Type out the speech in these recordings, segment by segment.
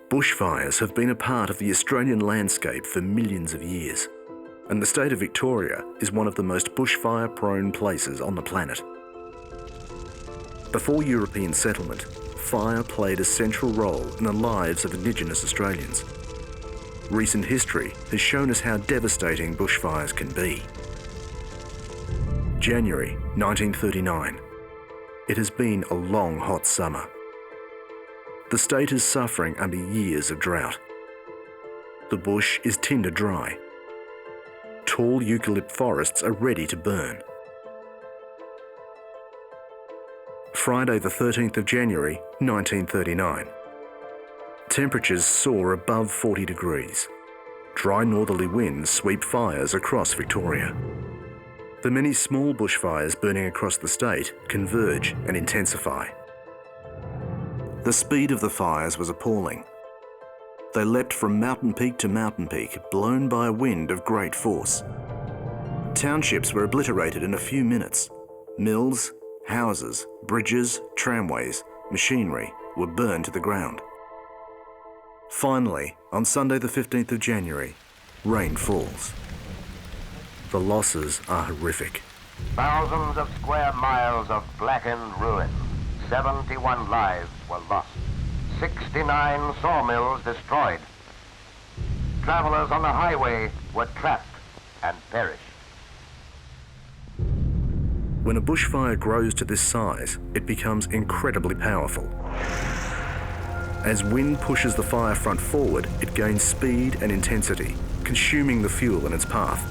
Bushfires have been a part of the Australian landscape for millions of years, and the state of Victoria is one of the most bushfire-prone places on the planet. Before European settlement, fire played a central role in the lives of Indigenous Australians. Recent history has shown us how devastating bushfires can be. January 1939. It has been a long, hot summer. The state is suffering under years of drought. The bush is tinder dry. Tall eucalypt forests are ready to burn. Friday the 13th of January 1939. Temperatures soar above 40 degrees. Dry northerly winds sweep fires across Victoria. The many small bushfires burning across the state converge and intensify. The speed of the fires was appalling. They leapt from mountain peak to mountain peak, blown by a wind of great force. Townships were obliterated in a few minutes. Mills, houses, bridges, tramways, machinery were burned to the ground. Finally, on Sunday the 15th of January, rain falls. The losses are horrific. Thousands of square miles of blackened ruin. 71 lives were lost. 69 sawmills destroyed. Travellers on the highway were trapped and perished. When a bushfire grows to this size, it becomes incredibly powerful. As wind pushes the fire front forward, it gains speed and intensity, consuming the fuel in its path.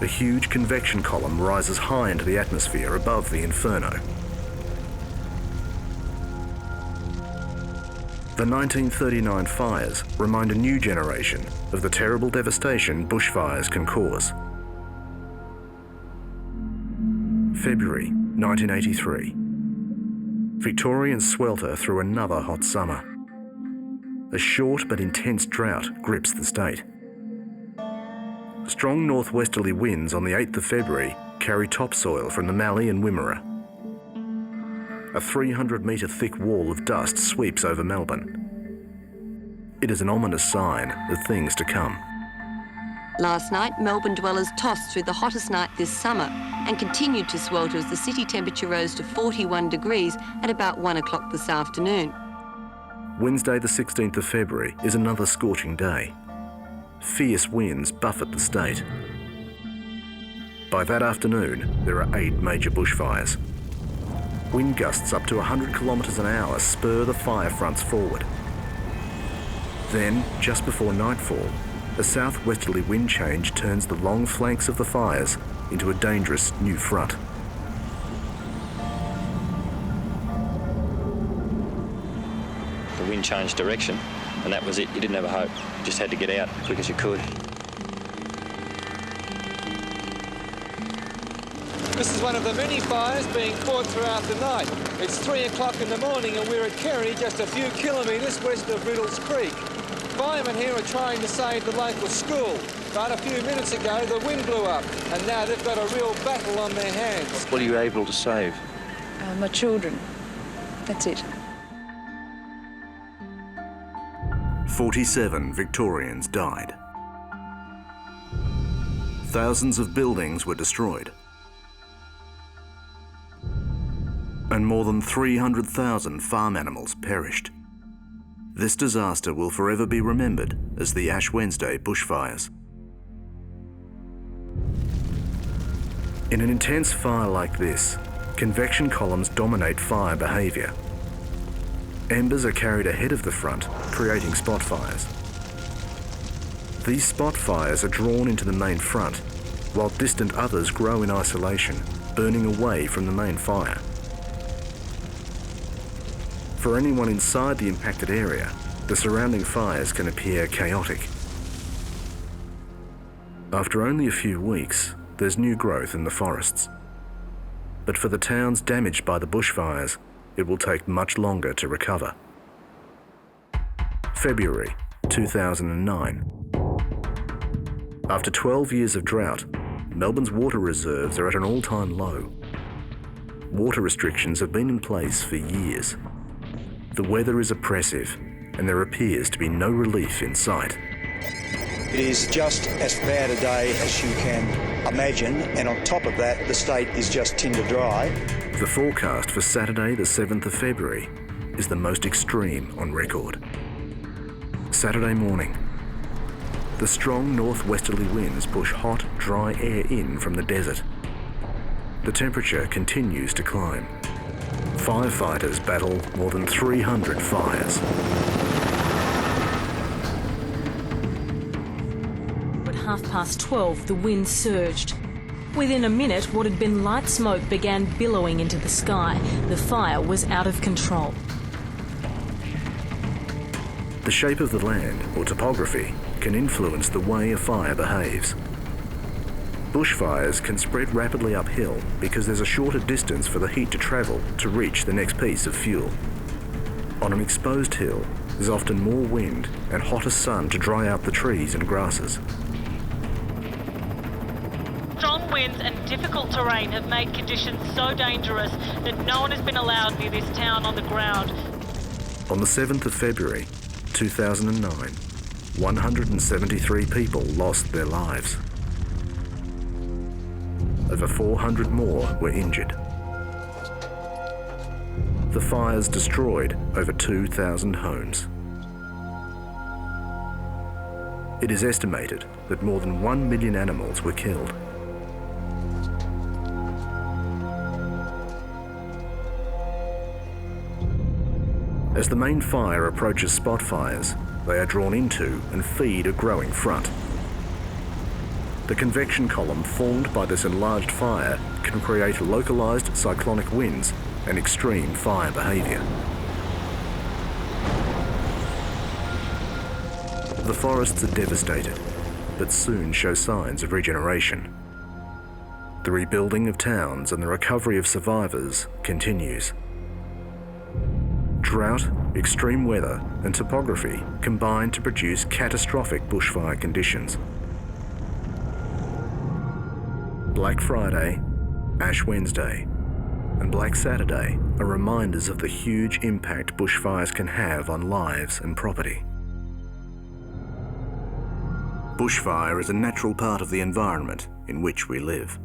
A huge convection column rises high into the atmosphere above the inferno. The 1939 fires remind a new generation of the terrible devastation bushfires can cause. February 1983. Victorians swelter through another hot summer. A short but intense drought grips the state. Strong northwesterly winds on the 8th of February carry topsoil from the Mallee and Wimmera. A 300-metre thick wall of dust sweeps over Melbourne. It is an ominous sign of things to come. Last night, Melbourne dwellers tossed through the hottest night this summer and continued to swelter as the city temperature rose to 41 degrees at about 1 o'clock this afternoon. Wednesday the 16th of February is another scorching day. Fierce winds buffet the state. By that afternoon, there are 8 major bushfires. Wind gusts up to 100 kilometres an hour spur the fire fronts forward. Then, just before nightfall, a southwesterly wind change turns the long flanks of the fires into a dangerous new front. The wind changed direction, and that was it. You didn't have a hope. You just had to get out as quick as you could. This is one of the many fires being fought throughout the night. It's 3 o'clock in the morning and we're at Kerry, just a few kilometres west of Riddles Creek. Firemen here are trying to save the local school, but a few minutes ago the wind blew up and now they've got a real battle on their hands. What are you able to save? My children. That's it. 47 Victorians died. Thousands of buildings were destroyed. And more than 300,000 farm animals perished. This disaster will forever be remembered as the Ash Wednesday bushfires. In an intense fire like this, convection columns dominate fire behaviour. Embers are carried ahead of the front, creating spot fires. These spot fires are drawn into the main front, while distant others grow in isolation, burning away from the main fire. For anyone inside the impacted area, the surrounding fires can appear chaotic. After only a few weeks, there's new growth in the forests. But for the towns damaged by the bushfires, it will take much longer to recover. February 2009. After 12 years of drought, Melbourne's water reserves are at an all-time low. Water restrictions have been in place for years. The weather is oppressive, and there appears to be no relief in sight. It is just as bad a day as you can imagine, and on top of that, the state is just tinder dry. The forecast for Saturday, the 7th of February, is the most extreme on record. Saturday morning. The strong northwesterly winds push hot, dry air in from the desert. The temperature continues to climb. Firefighters battle more than 300 fires. At 12:30, the wind surged. Within a minute, what had been light smoke began billowing into the sky. The fire was out of control. The shape of the land, or topography, can influence the way a fire behaves. Bushfires can spread rapidly uphill because there's a shorter distance for the heat to travel to reach the next piece of fuel. On an exposed hill, there's often more wind and hotter sun to dry out the trees and grasses. Strong winds and difficult terrain have made conditions so dangerous that no one has been allowed near this town on the ground. On the 7th of February, 2009, 173 people lost their lives. Over 400 more were injured. The fires destroyed over 2,000 homes. It is estimated that more than 1 million animals were killed. As the main fire approaches spot fires, they are drawn into and feed a growing front. The convection column formed by this enlarged fire can create localised cyclonic winds and extreme fire behaviour. The forests are devastated, but soon show signs of regeneration. The rebuilding of towns and the recovery of survivors continues. Drought, extreme weather and topography combine to produce catastrophic bushfire conditions. Black Friday, Ash Wednesday and Black Saturday are reminders of the huge impact bushfires can have on lives and property. Bushfire is a natural part of the environment in which we live.